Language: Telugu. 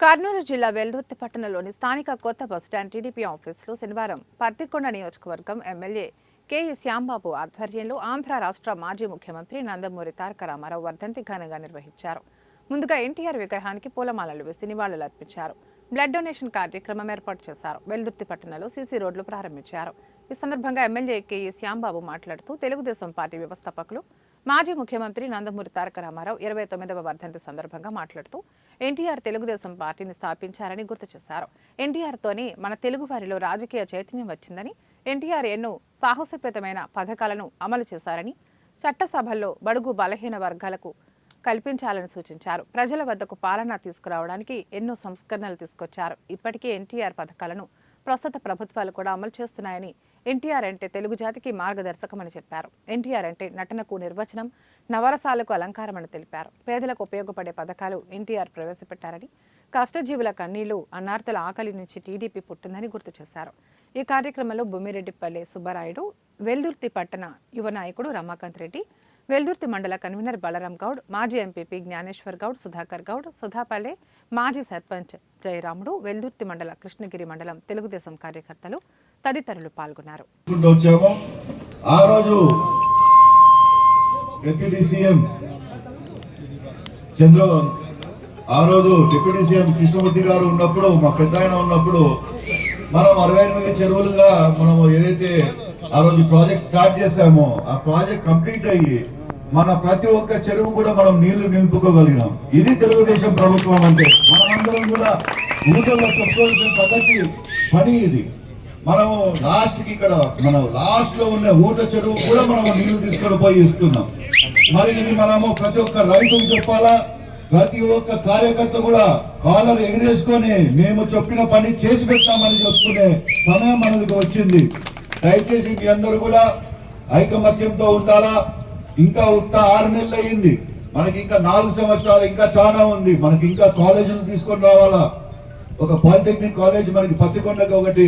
కర్నూలు జిల్లా వెల్దుర్తి పట్టణంలోని స్థానిక కొత్త బస్టాండ్ టీడీపీ ఆఫీసులో శనివారం పర్తికొండ నియోజకవర్గం ఎమ్మెల్యే కెఈ శ్యాంబాబు ఆధ్వర్యంలో ఆంధ్ర రాష్ట్ర మాజీ ముఖ్యమంత్రి నందమూరి తారక రామారావు వర్ధంతి ఘనంగా నిర్వహించారు. ముందుగా ఎన్టీఆర్ విగ్రహానికి పూలమాలలు వేసి నివాళులర్పించారు. బ్లడ్ డొనేషన్ కార్యక్రమం ఏర్పాటు చేశారు. వెల్దుర్తి పట్టణంలో సీసీ రోడ్లు ప్రారంభించారు. ఈ సందర్భంగా ఎమ్మెల్యే కెఈ శ్యాంబాబు మాట్లాడుతూ తెలుగుదేశం పార్టీ వ్యవస్థాపకులు మాజీ ముఖ్యమంత్రి నందమూరి తారక రామారావు 29వ వర్ధంతి సందర్భంగా మాట్లాడుతూ ఎన్టీఆర్ తెలుగుదేశం పార్టీని స్థాపించారని గుర్తు చేశారు. ఎన్టీఆర్తోనే మన తెలుగు వారిలో రాజకీయ చైతన్యం వచ్చిందని, ఎన్టీఆర్ ఎన్నో సాహసోపేతమైన పథకాలను అమలు చేశారని, చట్టసభల్లో బడుగు బలహీన వర్గాలకు కల్పించాలని సూచించారు. ప్రజల వద్దకు పాలన తీసుకురావడానికి ఎన్నో సంస్కరణలు తీసుకొచ్చారు. ఇప్పటికే ఎన్టీఆర్ పథకాలను ప్రస్తుత ప్రభుత్వాలు కూడా అమలు చేస్తున్నాయని, ఎన్టీఆర్ అంటే తెలుగు జాతికి మార్గదర్శకమని చెప్పారు. ఎన్టీఆర్ అంటే నటనకు నిర్వచనం, నవరసాలకు అలంకారమని తెలిపారు. పేదలకు ఉపయోగపడే పథకాలు ఎన్టీఆర్ ప్రవేశపెట్టారని, కష్టజీవుల కన్నీళ్లు, అన్నార్తుల ఆకలి నుంచి టీడీపీ పుట్టిందని గుర్తు చేశారు. ఈ కార్యక్రమంలో బొమ్మిరెడ్డిపల్లి సుబ్బరాయుడు, వెల్దుర్తి పట్టణ యువ నాయకుడు రమాకాంత్ రెడ్డి, వెల్దుర్తి మండల కన్వీనర్ బలరాం గౌడ్, మాజీ ఎంపీపీ జ్ఞానేశ్వర్ గౌడ్, సుధాకర్ గౌడ్, సుధాపల్లె మాజీ సర్పంచ్ జయరాముడు, వెల్దుర్తి మండల కృష్ణగిరి మండలం తెలుగుదేశం కార్యకర్తలు తదితరులు పాల్గొన్నారు. ఆ రోజు డిప్యూటీ సీఎం కృష్ణమూర్తి గారు ఉన్నప్పుడు, మా పెద్ద ఆయన ఉన్నప్పుడు మనం 68 చెరువులుగా మనం ఏదైతే ఆ రోజు ప్రాజెక్ట్ స్టార్ట్ చేశామో ఆ ప్రాజెక్ట్ కంప్లీట్ అయ్యి మన ప్రతి ఒక్క చెరువు కూడా మనం నీళ్లు నిలుపుకోగలిగినాం. ఇది తెలుగుదేశం ప్రభుత్వం అంటే. మనమందరం కూడా ఊటల్లో చెప్పుకోవాల్సిన పద్ధతి పని ఇది. మనము లాస్ట్కి ఇక్కడ మనం లాస్ట్ లో ఉన్న ఊట చెరువు కూడా మనము నీళ్లు తీసుకొని పోయి ఇస్తున్నాం. మరి ఇది మనము ప్రతి ఒక్క రైతుకు చెప్పాలా, ప్రతి ఒక్క కార్యకర్త కూడా కాలర్ ఎగిరేసుకొని మేము చెప్పిన పని చేసి పెట్టామని చెప్పుకునే సమయం మనకి వచ్చింది. దయచేసి మీ అందరూ కూడా ఐకమత్యంతో ఉండాలా. ఇంకా 6 నెలలు అయింది, మనకి ఇంకా 4 సంవత్సరాలు ఇంకా చాలా ఉంది. మనకి ఇంకా కాలేజీలు తీసుకొని రావాలా. ఒక పాలిటెక్నిక్ కాలేజ్ మనకి పత్తికొండకి ఒకటి